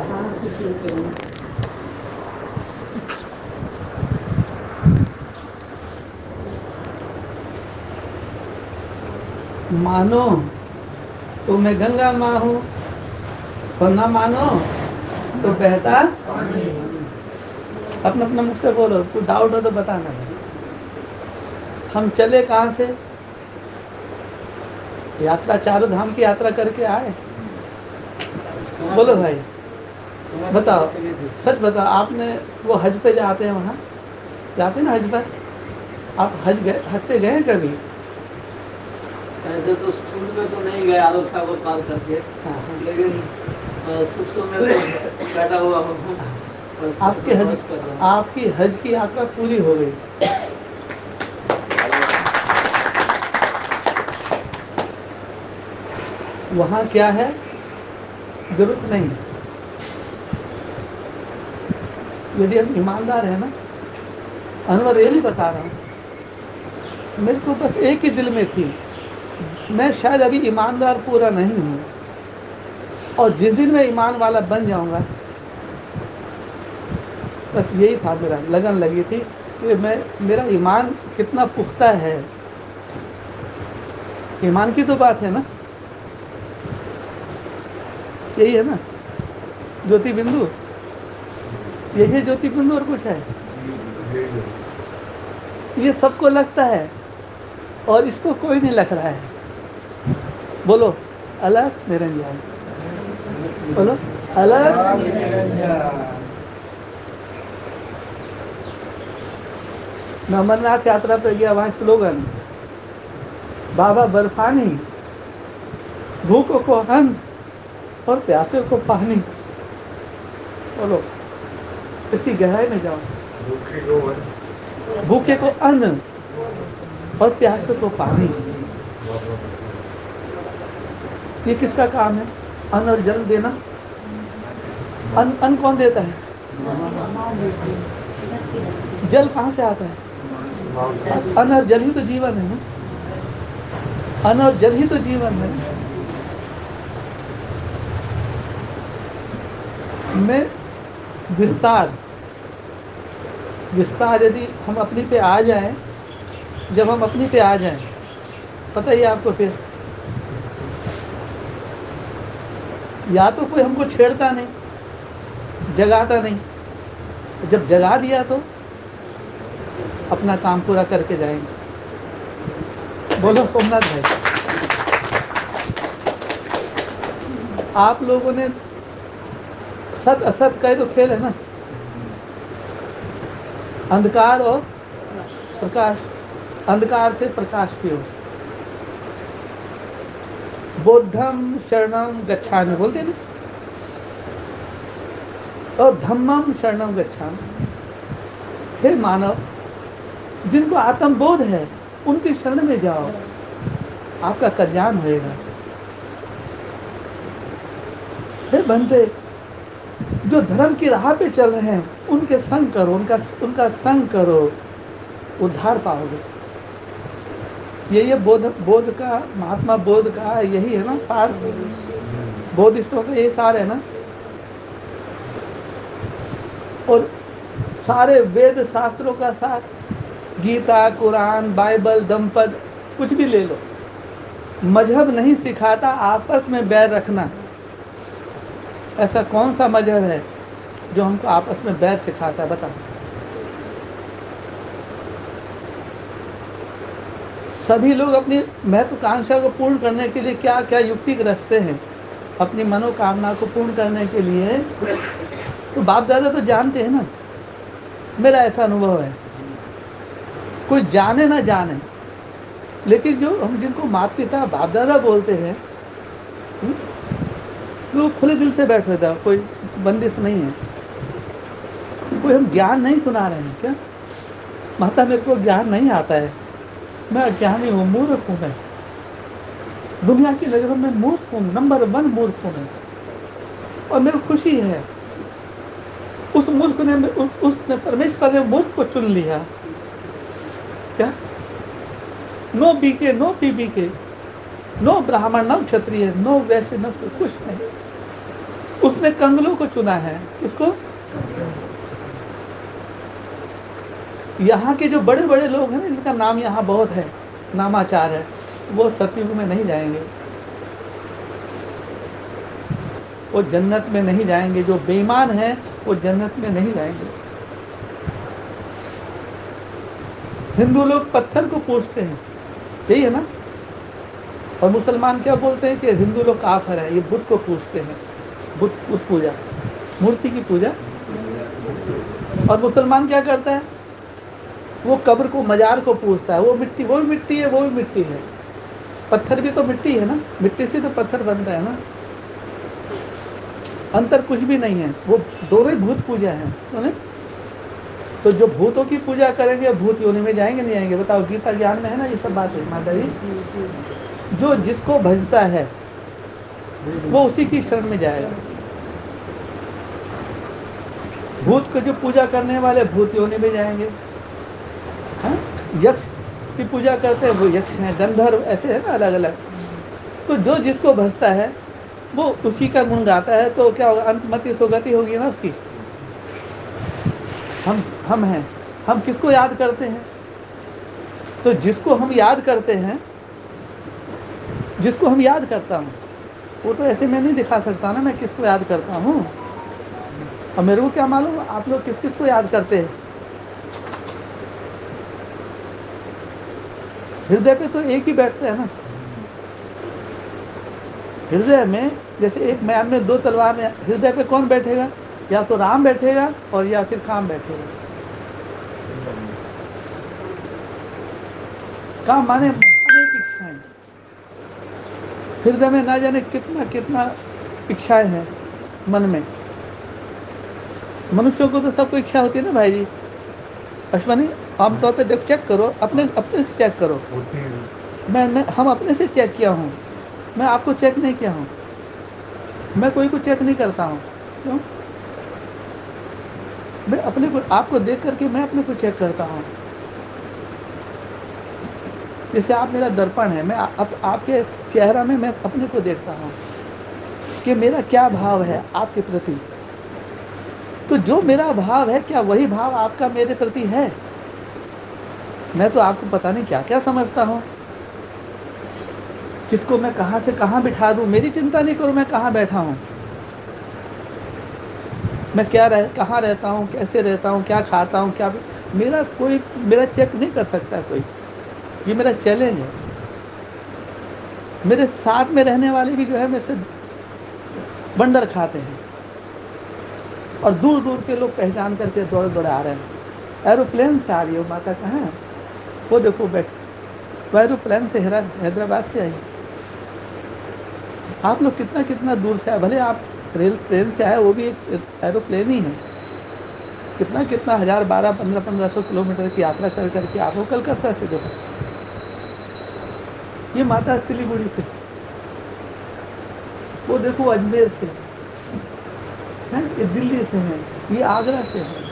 कहाँ से शुरू करूँ? मानो तो मैं गंगा माँ हूँ, और ना मानो तो बहता अपना अपना मुख से बोलो। कोई डाउट हो तो बताना। हम चले कहाँ से? यात्रा चारों धाम की यात्रा करके आए। बोलो भाई, बताओ, सच बताओ। आपने वो हज पे जाते हैं, वहाँ जाते हैं ना हज पर? आप हज पे गए कभी? ऐसे तो स्कूल में तो नहीं गया आलोक साहब को कॉल करके, लेकिन सुख में तो बैठा हुआ हूँ। आपकी हज की यात्रा पूरी हो गई। वहाँ क्या है? जरूरत नहीं। यदि हम ईमानदार है ना, अनवर ये नहीं बता रहा हूँ, मेरे को बस एक ही दिल में थी, मैं शायद अभी ईमानदार पूरा नहीं हूँ, और जिस दिन मैं ईमान वाला बन जाऊंगा, बस यही था मेरा लगन लगी थी कि मेरा ईमान कितना पुख्ता है। ईमान की तो बात है ना, यही है ना ज्योति बिंदु, यही है ज्योति बिंदु, और कुछ है? ये सबको लगता है और इसको कोई नहीं लग रहा है। बोलो अलग निरंजन, बोलो अलग निरंजन। मैं अमरनाथ यात्रा पे गया, वहां स्लोगन, बाबा बर्फानी, भूखों को अन्न और प्यासे को पानी। बोलो, इसकी गहराई में जाओ। भूखे को अन्न और प्यासे को पानी। ये किसका काम है? अन्न और जल देना। अन्न कौन देता है? जल कहाँ से आता है? अन्न और जल ही तो जीवन है ना, अन्न और जल ही तो जीवन है। मैं विस्तार यदि हम अपनी पे आ जाएं, जब हम अपनी पे आ जाएं, पता ही आपको, फिर या तो कोई हमको छेड़ता नहीं, जगाता नहीं, जब जगा दिया तो अपना काम पूरा करके जाएंगे। बोलो सोमनाथ भाई, आप लोगों ने सत असत का तो खेल है ना, अंधकार और प्रकाश, अंधकार से प्रकाश की ओर। बुद्धम शरणम गच्छामि बोलते ना, और धम्मम शरणम गच्छामि। हे मानव, जिनको आत्मबोध है उनके शरण में जाओ, आपका कल्याण होएगा। हे बंदे, जो धर्म की राह पे चल रहे हैं उनके संग करो, उनका संग करो, उद्धार पाओगे। ये बोध का, महात्मा बोध का यही है ना सार, बोधिष्टों का यही सार है ना। और सारे वेद शास्त्रों का सार, गीता, कुरान, बाइबल, दमपद, कुछ भी ले लो, मजहब नहीं सिखाता आपस में बैर रखना। ऐसा कौन सा मजहब है जो हमको आपस में बैर सिखाता है? बताओ। सभी लोग अपनी महत्वाकांक्षा को पूर्ण करने के लिए क्या क्या युक्ति रचते हैं, अपनी मनोकामना को पूर्ण करने के लिए। तो बाप दादा तो जानते हैं ना, मेरा ऐसा अनुभव है। कोई जाने ना जाने, लेकिन जो हम जिनको माता पिता बाप दादा बोलते हैं, तो खुले दिल से बैठ रहता है, कोई बंदिश नहीं है। कोई हम ज्ञान नहीं सुना रहे हैं क्या? माता मेरे को ज्ञान नहीं आता है, मैं अज्ञानी हूँ, मूर्ख हूँ, मैं दुनिया की नजरों में मूर्ख हूँ, नंबर 1 मूर्ख हूँ मैं, और मेरे को खुशी है उस मूर्ख ने, उसने, परमेश्वर ने मूर्ख को चुन लिया। क्या? नो बीके, नो पीबीके, नो ब्राह्मण, नो क्षत्रिय, नो वैश्य, नो कुछ नहीं, उसने कंगलों को चुना है। किसको? यहाँ के जो बड़े बड़े लोग हैं ना, इनका नाम यहाँ बहुत है, नामाचार है, वो सतयुग में नहीं जाएंगे, वो जन्नत में नहीं जाएंगे। जो बेईमान हैं वो जन्नत में नहीं जाएंगे। हिंदू लोग पत्थर को पूजते हैं, यही है ना। और मुसलमान क्या बोलते हैं कि हिंदू लोग काफिर है, ये बुत को पूजते हैं, बुत पूजा, मूर्ति की पूजा। और मुसलमान क्या करता है? वो कब्र को, मजार को पूजता है। वो मिट्टी, वो भी मिट्टी है, वो भी मिट्टी है। पत्थर भी तो मिट्टी है ना, मिट्टी से तो पत्थर बनता है ना, अंतर कुछ भी नहीं है। वो दोनों ही भूत पूजा है, तो जो भूतों की पूजा करेंगे भूत योनि में जाएंगे नहीं आएंगे? बताओ, गीता ज्ञान में है ना ये सब बातें माता जी। जो जिसको भजता है वो उसी की शरण में जाएगा। भूत को जो पूजा करने वाले भूत योनि में जाएंगे। हाँ? यक्ष की पूजा करते हैं, वो यक्ष हैं, गंधर्व, ऐसे है ना, अलग अलग। तो जो जिसको भजता है वो उसी का गुण गाता है, तो क्या होगा? अंतमति सुगति होगी ना उसकी। हम हैं, हम किसको याद करते हैं? तो जिसको हम याद करते हैं, जिसको हम याद करता हूँ, वो तो ऐसे मैं नहीं दिखा सकता ना मैं किसको याद करता हूँ। और मेरे को क्या मालूम आप लोग किस किस को याद करते हैं? हृदय पे तो एक ही बैठता है ना। हृदय में जैसे एक म्यान में दो तलवार है, हृदय पे कौन बैठेगा? या तो राम बैठेगा और या फिर काम बैठेगा। काम माने अनेक इच्छाएं। हृदय में ना जाने कितना कितना इच्छाएं हैं मन में। मनुष्यों को तो सबको इच्छा होती है ना भाई जी। अश्वनी, आमतौर पे देखो, चेक करो, अपने से चेक करो। हम अपने से चेक किया हूँ, मैं आपको चेक नहीं किया हूँ। मैं कोई को चेक नहीं करता हूँ। क्यों? मैं अपने को, आपको देख करके मैं अपने को चेक करता हूँ। जैसे आप मेरा दर्पण है, मैं आपके चेहरा में मैं अपने को देखता हूँ कि मेरा क्या भाव है आपके प्रति। तो जो मेरा भाव है, क्या वही भाव आपका मेरे प्रति है? मैं तो आपको पता नहीं क्या क्या समझता हूँ। किसको मैं कहाँ से कहाँ बिठा दूँ, मेरी चिंता नहीं करूँ मैं कहाँ बैठा हूँ, मैं कहाँ रहता हूँ, कैसे रहता हूँ, क्या खाता हूँ, क्या मेरा कोई मेरा चेक नहीं कर सकता कोई। ये मेरा चैलेंज है। मेरे साथ में रहने वाले भी जो है मेरे से बंडर खाते हैं, और दूर दूर के लोग पहचान करके दौड़ दौड़ आ रहे हैं। एरोप्लेन से आ रही हो माता, कहाँ है वो? देखो बैठ, वो एरोप्लेन से हैदराबाद से आई। आप लोग कितना कितना दूर से आए, भले आप ट्रेन से आए, वो भी एक एरोप्लेन ही है। कितना कितना 1000, 12, 1500 किलोमीटर की यात्रा कर करके आप लोग कलकत्ता से देखो। ये माता सिलीगुड़ी से, वो देखो अजमेर से है, ये दिल्ली से है, ये आगरा से है,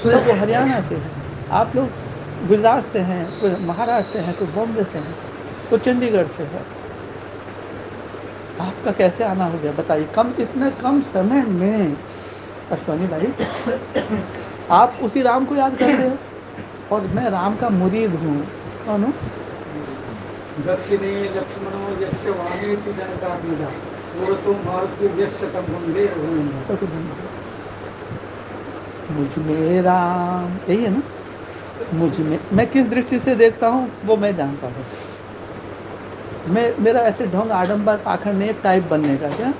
सब वो हरियाणा से है। आप लोग गुजरात से हैं, कोई महाराष्ट्र से हैं, कोई बॉम्बे से हैं, कोई चंडीगढ़ से है। आपका कैसे आना हो गया बताइए, इतने कम समय में। अश्वनी भाई, आप उसी राम को याद करते हो, और मैं राम का मुरीद हूँ। कौन हूँ? दक्षिणे लक्ष्मणो यस्य वामेति जनकात्मजा मूर्तो मारुति यस्य तम वंदे रघुनंदन। मुझ में राम, यही है ना। मुझ में, मैं किस दृष्टि से देखता हूँ वो मैं जानता हूँ। मेरा ऐसे ढोंग आडंबर पाखंड नहीं, टाइप बनने का। क्या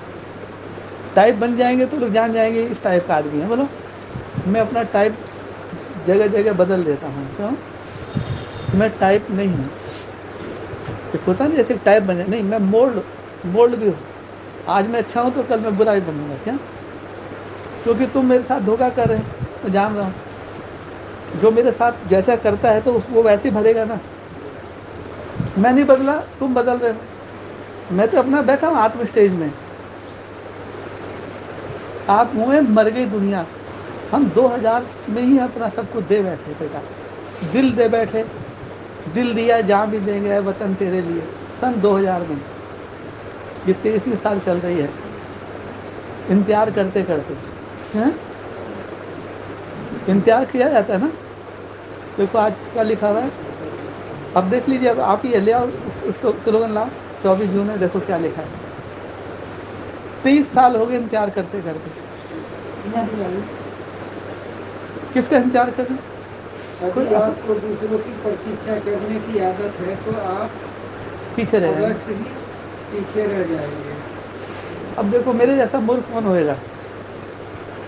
टाइप बन जाएंगे तो लोग जान जाएंगे इस टाइप का आदमी है। बोलो, मैं अपना टाइप जगह जगह बदल देता हूँ। क्यों? मैं टाइप नहीं हूँ। एक होता नहीं जैसे टाइप बने, नहीं, मैं मोल्ड भी हूँ। आज मैं अच्छा हूँ तो कल मैं बुरा ही बनूंगा। क्या? क्योंकि तुम मेरे साथ धोखा कर रहे हैं, मैं जान रहा हूँ। जो मेरे साथ जैसा करता है तो वो वैसे ही भरेगा ना। मैं नहीं बदला, तुम बदल रहे हो। मैं तो अपना बैठा हूँ आत्म स्टेज में। आप मुँह मर गई दुनिया। हम 2000 में ही अपना सब कुछ दे बैठे बेटा, दिल दे बैठे। दिल दिया, जान भी देंगे वतन तेरे लिए। सन 2000 में, ये 23वीं साल चल रही है। इंतजार करते करते हैं, इंतजार किया जाता है ना। देखो आज क्या लिखा हुआ है, अब देख लीजिए, अब आप ही ले आओ उसको स्लोगन लाओ, 24 जून है, देखो क्या लिखा है। 30 साल हो गए इंतजार करते करते। किसका इंतजार कर रहे हैं? यदि आपको दूसरों की प्रतीक्षा करने की आदत है तो आप पीछे रह अलग जाएंगे। से ही पीछे रह जाएंगे। अब देखो मेरे जैसा मूर्ख कौन होएगा,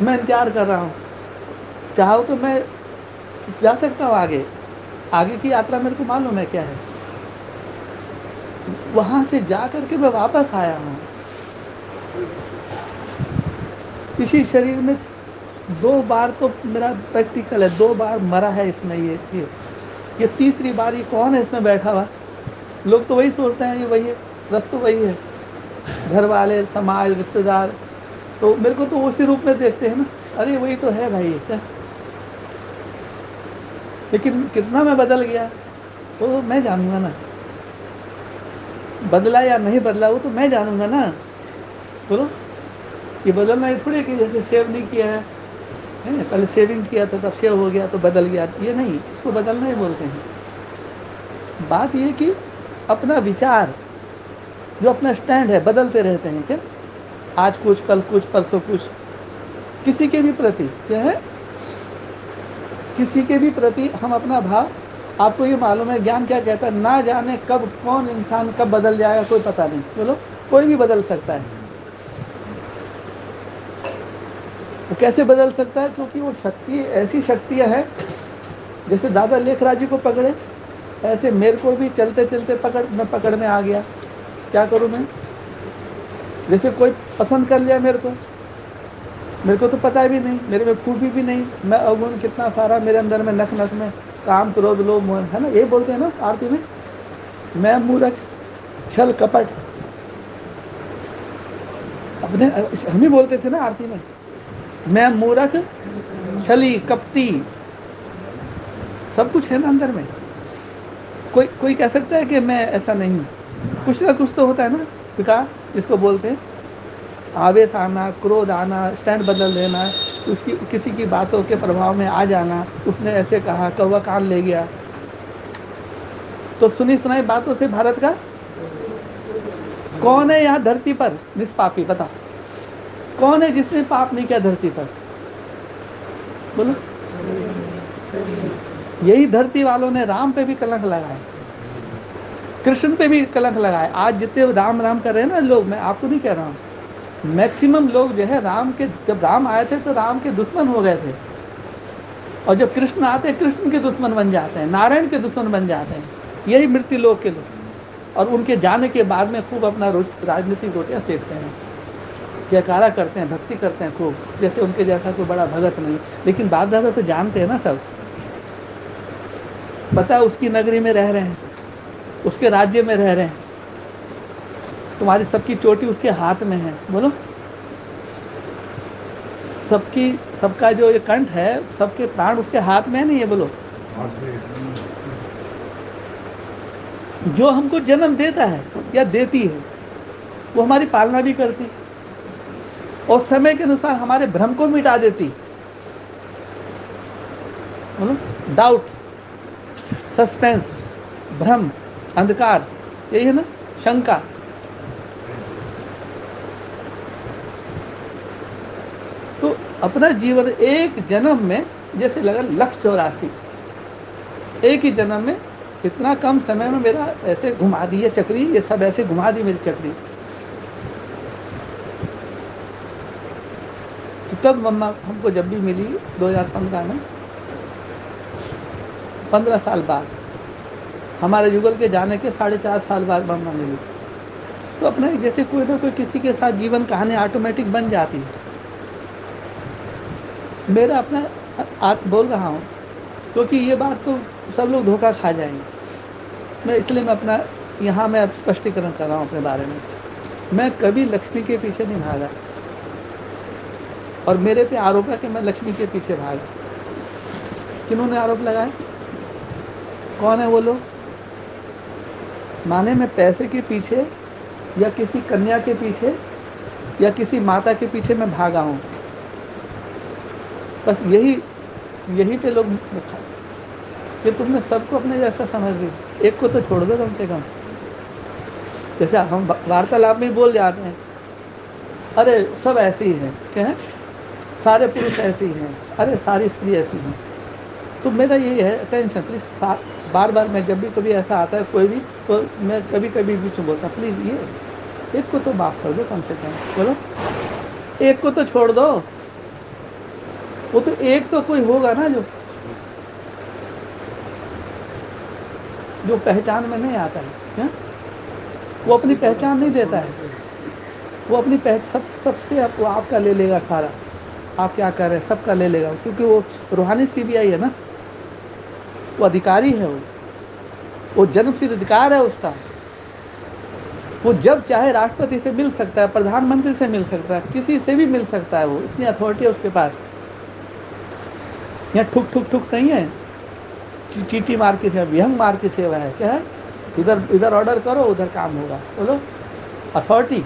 मैं इंतजार कर रहा हूँ, चाहो तो मैं जा सकता हूँ आगे, आगे की यात्रा मेरे को मालूम है क्या है, वहां से जा करके मैं वापस आया हूँ। इसी शरीर में 2 बार तो मेरा प्रैक्टिकल है, 2 बार मरा है इसमें, ये तीसरी बार ये कौन है इसमें बैठा हुआ। लोग तो वही सोचते हैं ये वही है, रब तो वही है, घर वाले, समाज, रिश्तेदार, तो मेरे को तो उसी रूप में देखते हैं ना, अरे वही तो है भाई क्या। लेकिन कितना मैं बदल गया वो मैं जानूंगा ना, बदला या नहीं बदला वो तो मैं जानूंगा ना। बोलो, ये बदलना ये थोड़ी कि जैसे शेव नहीं किया है, पहले शेविंग किया था तब शेव हो गया तो बदल गया, ये नहीं, इसको बदलना ही बोलते हैं। बात ये कि अपना विचार, जो अपना स्टैंड है, बदलते रहते हैं क्या, आज कुछ, कल कुछ, परसों कुछ, किसी के भी प्रति क्या है, किसी के भी प्रति हम अपना भाव, आपको ये मालूम है ज्ञान क्या कहता है, ना जाने कब कौन इंसान कब बदल जाएगा कोई पता नहीं। बोलो, कोई भी बदल सकता है। वो कैसे बदल सकता है, क्योंकि वो शक्ति ऐसी शक्तियाँ है, जैसे दादा लेखराज जी को पकड़े, ऐसे मेरे को भी चलते चलते मैं पकड़ में आ गया। क्या करूं मैं, जैसे कोई पसंद कर लिया मेरे को तो पता भी नहीं, मेरे में खूबी भी नहीं, मैं अवगुण कितना सारा मेरे अंदर में, नख नख में काम, क्रोध, लोभ, मोह, है ना, ये बोलते हैं ना आरती में, मैं मूर्ख, छल कपट, अपने हम ही बोलते थे ना आरती में, मैं मूर्ख, छली, कपटी, सब कुछ है ना अंदर में। कोई कह सकता है कि मैं ऐसा नहीं, कुछ ना कुछ तो होता है ना विकार, जिसको बोलते हैं आवेश आना, क्रोध आना, स्टैंड बदल देना, उसकी किसी की बातों के प्रभाव में आ जाना, उसने ऐसे कहा, कौवा कान ले गया, तो सुनी सुनाई बातों से भारत का कौन है यहाँ धरती पर निष्पापी, बता कौन है जिसने पाप नहीं किया धरती पर, बोलो। यही धरती वालों ने राम पे भी कलंक लगाए, कृष्ण पे भी कलंक लगाए। आज जितने राम राम कर रहे हैं ना लोग, मैं आपको नहीं कह रहा हूँ, मैक्सिमम लोग जो है राम के, जब राम आए थे तो राम के दुश्मन हो गए थे, और जब कृष्ण आते हैं कृष्ण के दुश्मन बन जाते हैं, नारायण के दुश्मन बन जाते हैं, यही मृत्यु लोक के लोग। और उनके जाने के बाद में खूब अपना राजनीतिक रोटियाँ सेकते हैं, जयकारा करते हैं, भक्ति करते हैं खूब, जैसे उनके जैसा कोई बड़ा भगत नहीं। लेकिन बाप दादा तो जानते हैं ना सब, पता है उसकी नगरी में रह रहे हैं, उसके राज्य में रह रहे हैं, तुम्हारी सबकी चोटी उसके हाथ में है। बोलो, सबका जो ये कंठ है, सबके प्राण उसके हाथ में है, नहीं है, बोलो। जो हमको जन्म देता है या देती है, वो हमारी पालना भी करती, और समय के अनुसार हमारे भ्रम को मिटा देती। बोलो, डाउट, सस्पेंस, भ्रम, अंधकार, यही है ना, शंका। तो अपना जीवन एक जन्म में, जैसे लगा 184, एक ही जन्म में इतना कम समय में मेरा ऐसे घुमा दी है चक्री, ये सब ऐसे घुमा दी मेरी चक्री। तो तब मम्मा हमको जब भी मिली 2015 में, 15 साल बाद, हमारे युगल के जाने के 4.5 साल बाद मम्मा मिली। तो अपना जैसे कोई ना कोई किसी के साथ जीवन कहानी ऑटोमेटिक बन जाती है। मेरा अपना बोल रहा हूँ, क्योंकि ये बात तो सब लोग धोखा खा जाएंगे, इसलिए मैं अपना यहाँ मैं स्पष्टीकरण कर रहा हूँ अपने बारे में। मैं कभी लक्ष्मी के पीछे नहीं भागा, और मेरे पे आरोप है कि मैं लक्ष्मी के पीछे भागा। किन्होंने आरोप लगाया, कौन है वो लोग? माने मैं पैसे के पीछे या किसी कन्या के पीछे या किसी माता के पीछे मैं भागा हूँ। बस यही पे लोग कि तुमने सबको अपने जैसा समझ ली, एक को तो छोड़ दो कम से कम। जैसे हम वार्तालाप में बोल जाते हैं, अरे सब ऐसे ही हैं, क्या है, सारे पुरुष ऐसे ही हैं, अरे सारी स्त्री ऐसी हैं। तो मेरा यही है, अटेंशन प्लीज। बार बार मैं जब भी कभी ऐसा आता है कोई भी, तो मैं कभी कभी बीच में बोलता, प्लीज़ ये एक को तो माफ़ कर दो कम से कम, बोलो एक को तो छोड़ दो। वो तो एक तो कोई होगा ना जो पहचान में नहीं आता है, क्या? वो अपनी पहचान नहीं देता है, वो अपनी सबसे वो आपका ले लेगा सारा, आप क्या कर रहे हैं सबका ले लेगा, क्योंकि वो रूहानी CBI है ना, वो अधिकारी है, वो जन्मसिद्ध अधिकार है उसका। वो जब चाहे राष्ट्रपति से मिल सकता है, प्रधानमंत्री से मिल सकता है, किसी से भी मिल सकता है, वो इतनी अथॉरिटी है उसके पास। यहाँ ठुक ठुक ठुक नहीं है, चीटी मार की सेवा, विहंग मार की सेवा है, क्या है, इधर ऑर्डर करो उधर काम होगा। बोलो अथॉरिटी।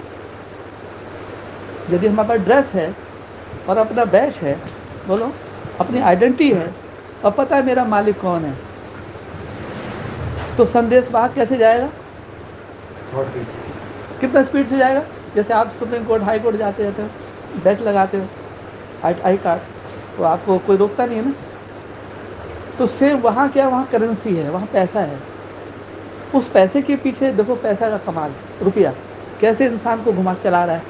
यदि हमारे पास ड्रेस है और अपना बैच है, बोलो अपनी आइडेंटिटी है और पता है मेरा मालिक कौन है, तो संदेश बाहर कैसे जाएगा, कितना स्पीड से जाएगा। जैसे आप सुप्रीम कोर्ट हाई कोर्ट जाते रहते हो, बैच लगाते हो, आई कार्ड, तो आपको कोई रोकता नहीं है ना। तो सेम वहाँ क्या, वहाँ करेंसी है, वहाँ पैसा है। उस पैसे के पीछे देखो, पैसा का कमाल, रुपया कैसे इंसान को घुमा चला रहा है,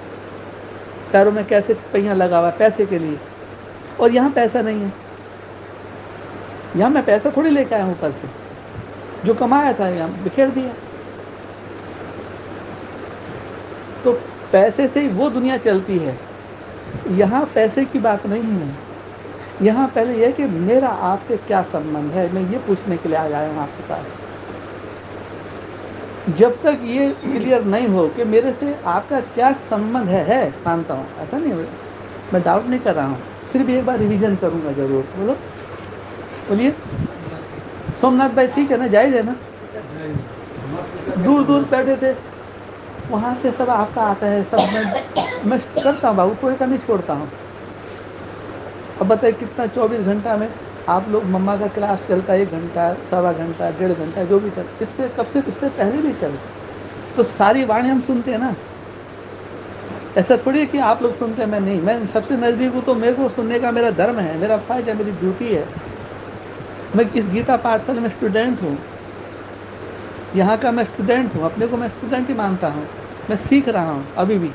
पैरों में कैसे पहिया लगा हुआ है पैसे के लिए। और यहाँ पैसा नहीं है, यहाँ मैं पैसा थोड़ी लेके आया हूँ ऊपर से, जो कमाया था यहाँ बिखेर दिया। तो पैसे से ही वो दुनिया चलती है, यहाँ पैसे की बात नहीं है। यहाँ पहले यह है कि मेरा आपसे क्या संबंध है, मैं ये पूछने के लिए आया हूँ आपके पास। जब तक ये क्लियर नहीं हो कि मेरे से आपका क्या संबंध है मानता हूँ, ऐसा नहीं हो, मैं डाउट नहीं कर रहा हूँ, फिर भी एक बार रिवीजन करूँगा जरूर। बोलो, बोलिए। सोमनाथ भाई ठीक है ना, जायज़ है ना? दूर दूर बैठे थे, वहाँ से सब आपका आता है, सब मैं करता हूँ बाबू, कोई का नहीं छोड़ता हूँ। अब बताइए कितना 24 घंटा में आप लोग, मम्मा का क्लास चलता है 1 घंटा, सवा घंटा, 1.5 घंटा, जो भी चलता, इससे कब से, इससे पहले भी चल, तो सारी वाणी हम सुनते हैं ना। ऐसा थोड़ी है कि आप लोग सुनते हैं मैं नहीं, मैं सबसे नज़दीक हूँ, तो मेरे को सुनने का मेरा धर्म है, मेरा फर्ज है, मेरी ड्यूटी है। मैं इस गीता पाठशाला में स्टूडेंट हूँ, यहाँ का मैं स्टूडेंट हूँ, अपने को मैं स्टूडेंट ही मानता हूँ। मैं सीख रहा हूँ अभी भी,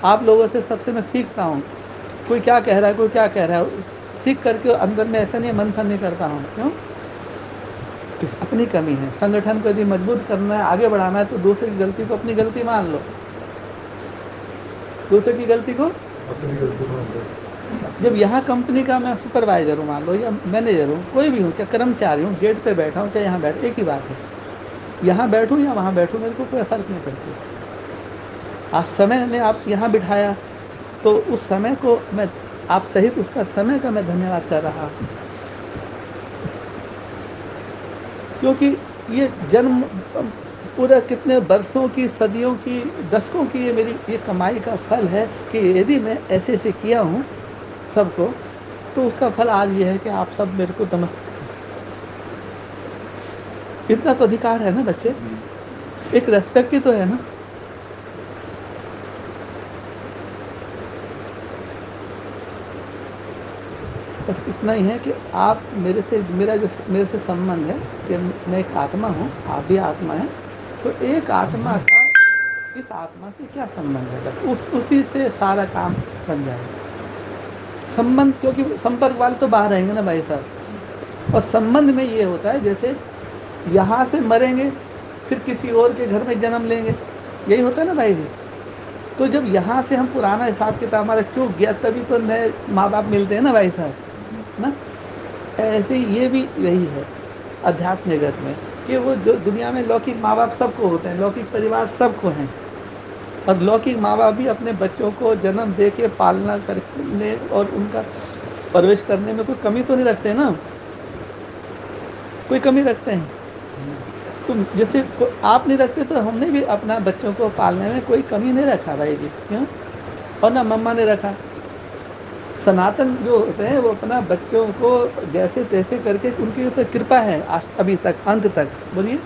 आप लोगों से सबसे मैं सीखता हूँ, कोई क्या कह रहा है, कोई क्या कह रहा है, सीख करके अंदर में ऐसा नहीं मंथन नहीं करता हूँ। क्यों? अपनी कमी है। संगठन को यदि मजबूत करना है, आगे बढ़ाना है, तो दूसरे की गलती को अपनी गलती मान लो, दूसरे की गलती को अपनी गलती मान लो। जब यहाँ कंपनी का मैं सुपरवाइजर हूँ मान लो, या मैनेजर हूँ, कोई भी हूँ, क्या कर्मचारी हूँ, गेट पे बैठा हूँ, चाहे यहाँ बैठ, एक ही बात है, यहाँ बैठूँ या वहाँ बैठूँ, मेरे को कोई फर्क नहीं पड़ता। आज समय ने आप यहाँ बिठाया, तो उस समय को मैं, आप सहित उसका समय का मैं धन्यवाद कर रहा हूँ, क्योंकि ये जन्म पूरा कितने वर्षों की, सदियों की, दशकों की ये मेरी ये कमाई का फल है कि यदि मैं ऐसे ऐसे किया हूँ सबको, तो उसका फल आज ये है कि आप सब मेरे को नमस्ते। इतना तो अधिकार है ना बच्चे, एक रेस्पेक्ट ही तो है ना। बस इतना ही है कि आप मेरे से, मेरे से संबंध है कि मैं एक आत्मा हूँ, आप भी आत्मा है, तो एक आत्मा का इस आत्मा से क्या संबंध है, बस उसी से सारा काम बन जाएगा। संबंध, क्योंकि संपर्क वाले तो बाहर रहेंगे ना भाई साहब, और संबंध में ये होता है जैसे यहाँ से मरेंगे फिर किसी और के घर में जन्म लेंगे, यही होता है ना भाई जी। तो जब यहाँ से हम पुराना हिसाब किताब हमारा चूक गया, तभी तो नए माँ बाप मिलते हैं ना भाई साहब ना। ऐसे ये भी यही है अध्यात्म जगत में, कि वो जो दुनिया में लौकिक माँ बाप सबको होते हैं, लौकिक परिवार सबको हैं, और लौकिक माँ बाप भी अपने बच्चों को जन्म दे के पालना करने और उनका परवरिश करने में कोई कमी तो नहीं रखते ना, कोई कमी रखते हैं? तो जैसे आप नहीं रखते, तो हमने भी अपना बच्चों को पालने में कोई कमी नहीं रखा भाई जी। क्यों? और ना मम्मा ने रखा। सनातन जो होते हैं वो अपना बच्चों को जैसे तैसे करके, उनकी ऊपर कृपा है अभी तक, अंत तक, बोलिए,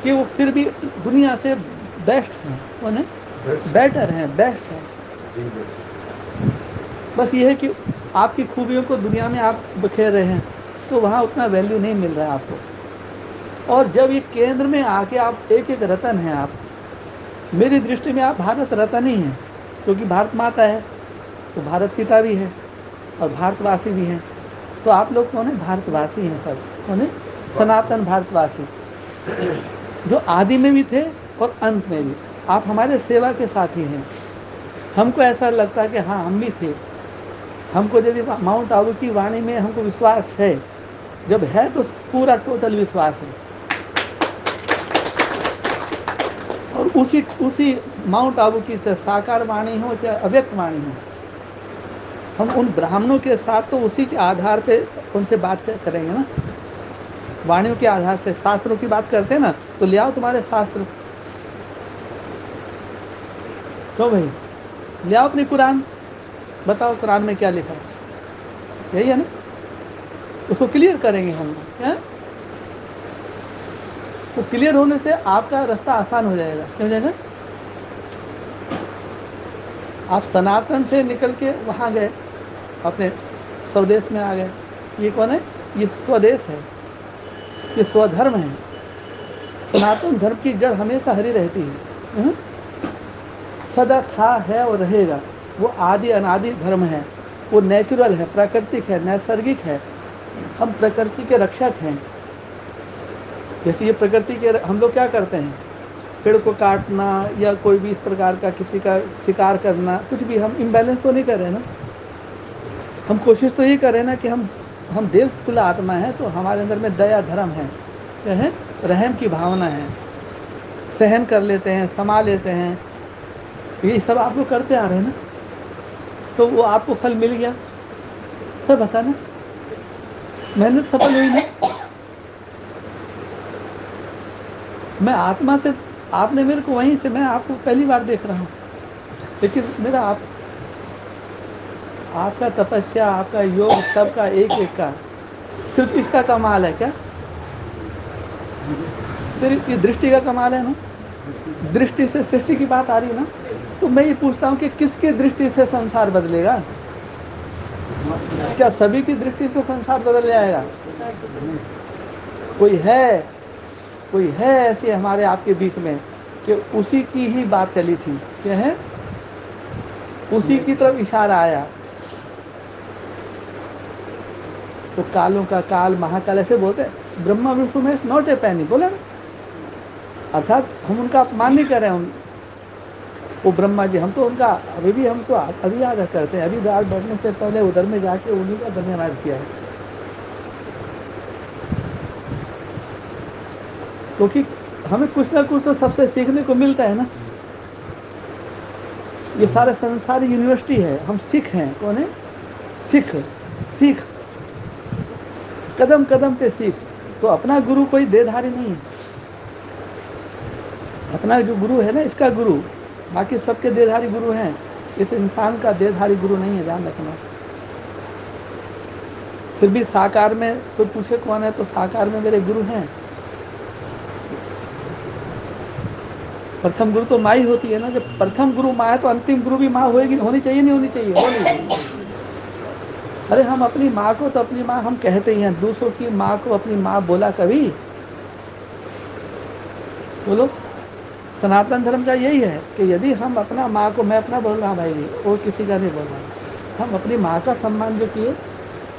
कि वो फिर भी दुनिया से बेस्ट हैं, कौन है, बेटर हैं, बेस्ट हैं। बस ये है कि आपकी खूबियों को दुनिया में आप बिखेर रहे हैं तो वहाँ उतना वैल्यू नहीं मिल रहा है आपको। और जब ये केंद्र में आके आप एक एक रतन हैं, आप मेरी दृष्टि में आप भारत रतन ही हैं, क्योंकि भारत माता है तो भारत पिता भी है और भारतवासी भी हैं। तो आप लोग कौन है, भारतवासी हैं सब, कौन है, सनातन भारतवासी, जो आदि में भी थे और अंत में भी। आप हमारे सेवा के साथी हैं। हमको ऐसा लगता है कि हाँ हम भी थे। हमको यदि माउंट आबू की वाणी में हमको विश्वास है, जब है तो पूरा टोटल विश्वास है। और उसी माउंट आबू की चाहे साकार वाणी हो चाहे अव्यक्त वाणी हो, हम उन ब्राह्मणों के साथ तो उसी के आधार पे उनसे बात करेंगे ना। वाणियों के आधार से शास्त्रों की बात करते हैं ना, तो ले आओ तुम्हारे शास्त्र, क्यों भाई, ले आओ अपनी कुरान, बताओ कुरान में क्या लिखा है, यही है ना। उसको क्लियर करेंगे हम, क्या तो क्लियर होने से आपका रास्ता आसान हो जाएगा। क्यों जाएगा, आप सनातन से निकल के वहाँ गए, अपने स्वदेश में आ गए। ये कौन है, ये स्वदेश है, ये स्वधर्म है। सनातन धर्म की जड़ हमेशा हरी रहती है, सदा था, है और रहेगा। वो आदि अनादि धर्म है, वो नेचुरल है, प्राकृतिक है, नैसर्गिक है। हम प्रकृति के रक्षक हैं। जैसे ये प्रकृति के हम लोग क्या करते हैं, पेड़ को काटना या कोई भी इस प्रकार का किसी का शिकार करना, कुछ भी हम इम्बैलेंस तो नहीं कर रहे ना। हम कोशिश तो ये करें ना कि हम देव तुल्य आत्मा है, तो हमारे अंदर में दया धर्म है, क्या है, रहम की भावना है, सहन कर लेते हैं, समा लेते हैं। ये सब आप लोग करते आ रहे हैं ना, तो वो आपको फल मिल गया, सब बता ना, मेहनत सफल हुई ना। मैं आत्मा से, आपने मेरे को वहीं से, मैं आपको पहली बार देख रहा हूँ, लेकिन मेरा आपका तपस्या, आपका योग, सबका एक एक का, सिर्फ इसका कमाल है क्या, सिर्फ ये दृष्टि का कमाल है ना। दृष्टि से सृष्टि की बात आ रही है ना, तो मैं ये पूछता हूँ कि किसकी दृष्टि से संसार बदलेगा, क्या सभी की दृष्टि से संसार बदल जाएगा। कोई है ऐसे हमारे आपके बीच में कि उसी की ही बात चली थी, क्या है, उसी की तरफ इशारा आया। तो कालों का काल, महाकाल ऐसे बोलते हैं, ब्रह्मा विष्णु में नॉट ए पैनी, बोले ना। अर्थात हम उनका अपमान नहीं कर रहे हैं, वो ब्रह्मा जी, हम तो उनका अभी भी, हम तो अभी याद करते हैं, अभी दाल बढ़ने से पहले उधर में जाके उन्हीं का धन्यवाद किया है, क्योंकि हमें कुछ ना कुछ तो सबसे सीखने को मिलता है ना। ये सारा संसार यूनिवर्सिटी है, हम सिख हैं, कौन है, सीख कदम कदम पे सीख। तो अपना गुरु कोई देहधारी नहीं है, अपना जो गुरु है ना, इसका गुरु, बाकी सबके देहधारी गुरु हैं, इस इंसान का देहधारी गुरु नहीं है, ध्यान रखना। फिर भी साकार में कोई पूछे कौन है, तो साकार में मेरे गुरु हैं। प्रथम गुरु तो माँ ही होती है ना, जब प्रथम गुरु माँ है तो अंतिम गुरु भी माँ होएगी, होनी चाहिए, नहीं होनी चाहिए, होनी। अरे हम अपनी माँ को तो अपनी माँ हम कहते ही हैं, दूसरों की माँ को अपनी माँ बोला कभी, बोलो। सनातन धर्म का यही है कि यदि हम अपना माँ को, मैं अपना बोल रहा हूँ भाई, वो किसी का नहीं बोल रहा, हम अपनी माँ का सम्मान जो किए,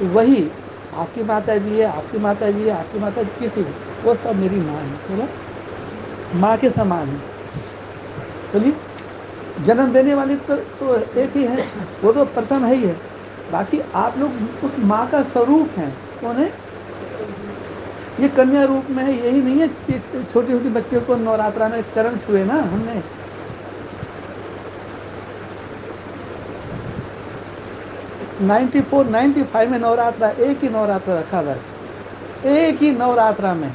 वही आपकी माता जी है, आपकी माता जी है, आपकी माता जी, किसी भी, वो सब मेरी माँ है, बोलो, माँ के समान है। बोलिए, जन्म देने वाली तो एक ही है, वो तो प्रथम है ही है। बाकी आप लोग उस माँ का स्वरूप हैं, कौन है, ये कन्या रूप में है। यही नहीं है कि छोटी छोटी बच्चियों को नवरात्रा में चरण छुए ना हमने, 94, 95 में नवरात्रा, एक ही नवरात्रा रखा, बस एक ही नवरात्रा में,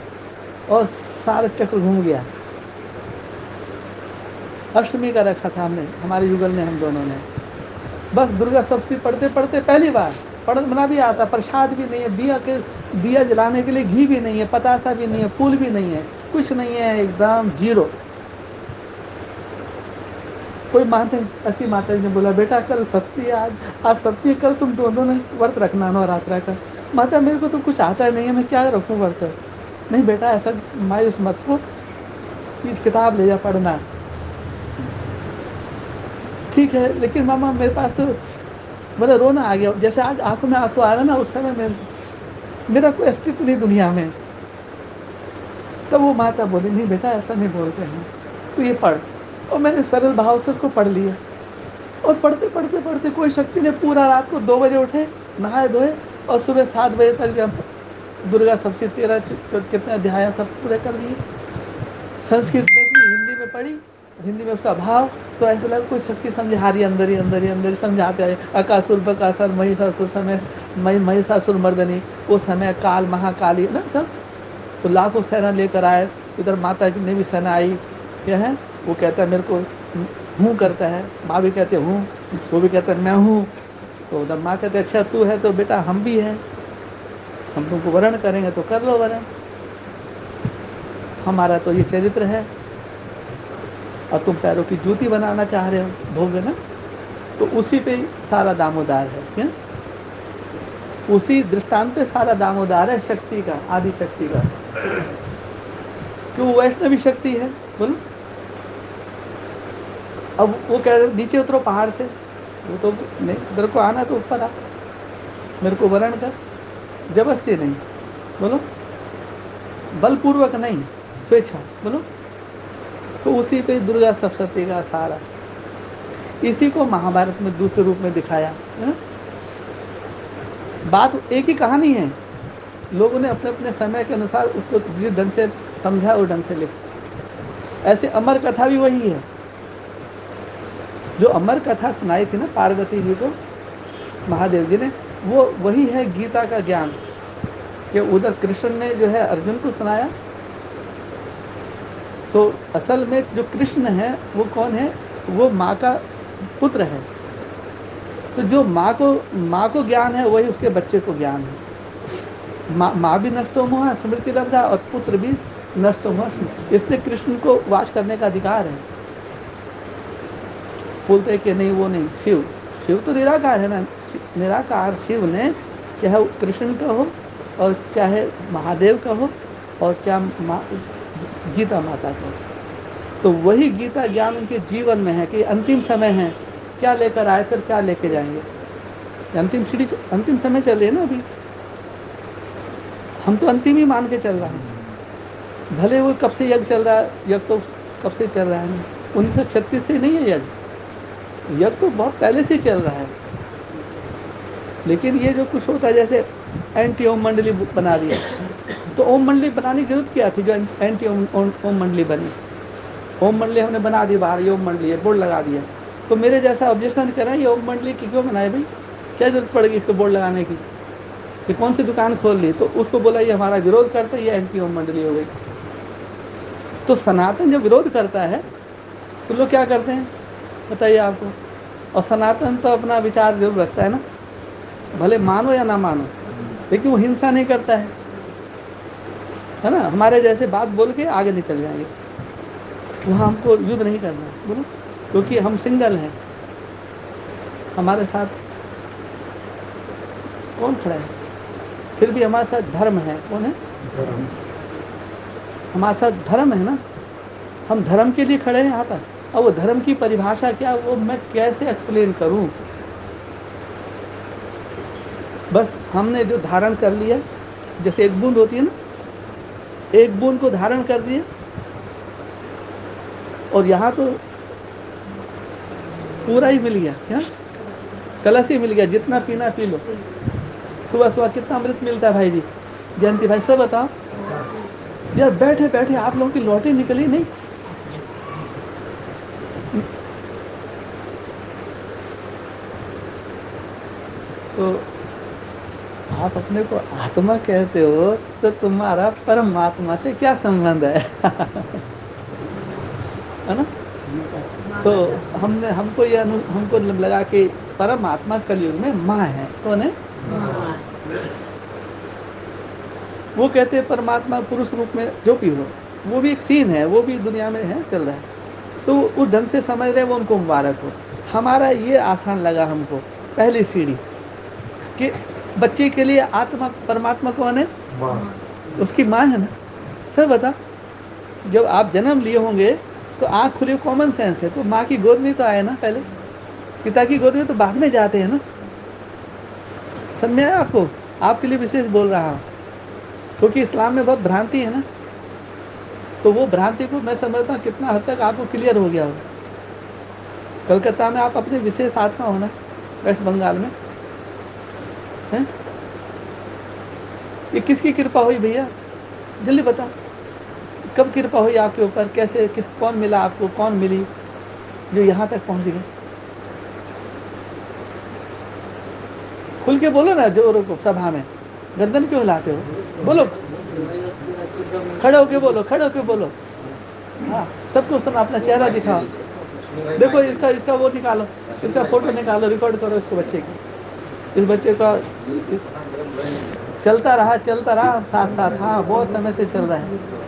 और सारा चक्र घूम गया। अष्टमी का रखा था हमने, हमारे युगल ने, हम दोनों ने। बस दुर्गा सप्तमी पढ़ते पढ़ते पहली बार पढ़ना भी आता, प्रसाद भी नहीं है, दिया जलाने के लिए घी भी नहीं है, पतासा भी नहीं है, फूल भी नहीं है, कुछ नहीं है, एकदम जीरो। कोई माता, ऐसी माता जी ने बोला बेटा कल सप्तमी, आज सप्तमी, कल तुम दोनों ने व्रत रखना नवरात्रा का। माता मेरे को तो कुछ आता नहीं है, मैं क्या रखूं व्रत। नहीं बेटा ऐसा मायूस मत हो, ये किताब ले जा पढ़ना। ठीक है, लेकिन मामा मेरे पास तो मतलब रोना आ गया, जैसे आज आंखों में आंसू आ रहा ना, उस समय में मेरा कोई अस्तित्व नहीं दुनिया में। तब वो माता बोली नहीं बेटा ऐसा नहीं बोलते हैं, तो ये पढ़। और मैंने सरल भाव से उसको पढ़ लिया, और पढ़ते पढ़ते पढ़ते कोई शक्ति ने पूरा रात को 2 बजे उठे, नहाए धोए, और सुबह 7 बजे तक जब दुर्गा सप्तमी 13 कितने अध्याय सब पूरे कर लिए। संस्कृत में भी, हिंदी में पढ़ी, हिंदी में उसका भाव, तो ऐसा लगा कोई शक्ति समझा रही, अंदर ही अंदर ही अंदर ही समझाते आए। अकासुर बकासुर महिषासुर समय, महिषासुर मर्दनी, वो समय काल महाकाली ना सब, तो लाखों सेना लेकर आए। इधर माता की ने भी सेना आई, क्या है वो कहता है मेरे को हूँ करता है, माँ भी कहते हूँ, वो भी कहता है मैं हूँ। तो उधर माँ कहते अच्छा तू है तो बेटा हम भी हैं, हम तुमको वरण करेंगे तो कर लो वरण, हमारा तो ये चरित्र है, और तुम पैरों की जूती बनाना चाह रहे हो भोग ना। तो उसी पे सारा दामोदार है, क्या उसी दृष्टांत पे सारा दामोदार है शक्ति का, आदि शक्ति का, क्यों वैष्णवी शक्ति है बोलो। अब वो कह रहे नीचे उतरो पहाड़ से, वो तो नहीं, इधर को आना तो ऊपर आ, मेरे को वरण कर, जबरदस्ती नहीं बोलो, बलपूर्वक नहीं, स्वेच्छा बोलो। तो उसी पे दुर्गा सप्तशती का सारा, इसी को महाभारत में दूसरे रूप में दिखाया है? बात एक ही कहानी है, लोगों ने अपने अपने समय के अनुसार उसको जिस ढंग से समझा उस ढंग से लिखा। ऐसे अमर कथा भी वही है, जो अमर कथा सुनाई थी ना पार्वती जी को महादेव जी ने, वो वही है गीता का ज्ञान, कि उधर कृष्ण ने जो है अर्जुन को सुनाया। तो असल में जो कृष्ण है वो कौन है, वो माँ का पुत्र है। तो जो माँ को ज्ञान है वही उसके बच्चे को ज्ञान है। माँ भी नष्टो मोह स्मृति लब्धा, और पुत्र भी नष्टो मोह, इसलिए कृष्ण को वास करने का अधिकार है। बोलते हैं कि नहीं वो नहीं, शिव तो निराकार है ना, निराकार शिव ने, चाहे कृष्ण का हो और चाहे महादेव का हो और चाहे गीता माता का, तो वही गीता ज्ञान उनके जीवन में है कि अंतिम समय है, क्या लेकर आए फिर क्या लेके जाएंगे। अंतिम समय चल रही है ना अभी, हम तो अंतिम ही मान के चल रहे हैं। भले वो कब से यज्ञ चल रहा है, यज्ञ तो कब से चल रहा है, 1936 से नहीं है यज्ञ, यज्ञ तो बहुत पहले से चल रहा है। लेकिन ये जो कुछ होता है, जैसे एंटी ओम मंडली बना दिया, तो ओम मंडली बनाने की जरूरत क्या थी, जो एंटी ओम मंडली बनी। ओम मंडली हमने बना दी बाहर, ये ओम मंडली है, बोर्ड लगा दिया, तो मेरे जैसा ऑब्जेक्शन कर रहा है ये ओम मंडली की क्यों बनाए भाई, क्या जरूरत पड़ेगी इसको बोर्ड लगाने की, ये कौन सी दुकान खोल ली। तो उसको बोला ये हमारा विरोध करता है, ये एंटी ओम मंडली हो गई। तो सनातन जब विरोध करता है तो लोग क्या करते हैं बताइए आपको, और सनातन तो अपना विचार जरूर रखता है ना, भले मानो या ना मानो, लेकिन वो हिंसा नहीं करता है ना। हमारे जैसे बात बोल के आगे निकल जाएंगे, वहाँ हमको युद्ध नहीं करना बोलो, क्योंकि हम सिंगल हैं। हमारे साथ कौन खड़ा है, फिर भी हमारे साथ धर्म है, कौन है, हमारे साथ धर्म है ना, हम धर्म के लिए खड़े हैं यहाँ पर। और वो धर्म की परिभाषा क्या, वो मैं कैसे एक्सप्लेन करूँ। बस हमने जो धारण कर लिया, जैसे एक बूंद होती है ना, एक बूंद को धारण कर दिया, और यहाँ तो पूरा ही मिल गया, क्या कलश ही मिल गया, जितना पीना पी लो। सुबह सुबह कितना अमृत मिलता है भाई जी, जयंती भाई सब बताओ यार, बैठे बैठे आप लोगों की लौटी निकली नहीं। तो आप अपने को आत्मा कहते हो, तो तुम्हारा परमात्मा से क्या संबंध है है ना। तो हमको ये हमको लगा कि परमात्मा कलयुग में माँ है। कौन है? वो कहते हैं परमात्मा पुरुष रूप में जो भी हो, वो भी एक सीन है, वो भी दुनिया में है, चल रहा है। तो उस ढंग से समझ रहे, वो उनको मुबारक हो। हमारा ये आसान लगा हमको पहली सीढ़ी कि बच्चे के लिए आत्मा परमात्मा कौन है? उसकी माँ है ना। सर बता, जब आप जन्म लिए होंगे तो आँख खुली, कॉमन सेंस है, तो माँ की गोद में तो आए ना पहले, पिता की गोद में तो बाद में जाते हैं ना। समझ में आया आपको? आपके लिए विशेष बोल रहा हूँ, क्योंकि इस्लाम में बहुत भ्रांति है ना। तो वो भ्रांति को मैं समझता हूँ कितना हद तक आपको क्लियर हो गया होगा। कलकत्ता में आप अपने विशेष आत्मा हो ना, वेस्ट बंगाल में है। ये किसकी कृपा हुई भैया? जल्दी बताओ, कब कृपा हुई आपके ऊपर? कैसे, कौन मिला आपको, कौन मिली जो यहाँ तक पहुँच गए? खुल के बोलो ना, जोरों को सभा में, गर्दन क्यों हिलाते हो? बोलो, खड़े होके बोलो, खड़े होके बोलो। हाँ, सबको सुना, अपना चेहरा दिखाओ। देखो इसका वो निकालो, इसका फोटो निकालो, रिकॉर्ड करो इसको, बच्चे की, इस बच्चे का चलता रहा साथ साथ। हाँ, बहुत समय से चल रहा है।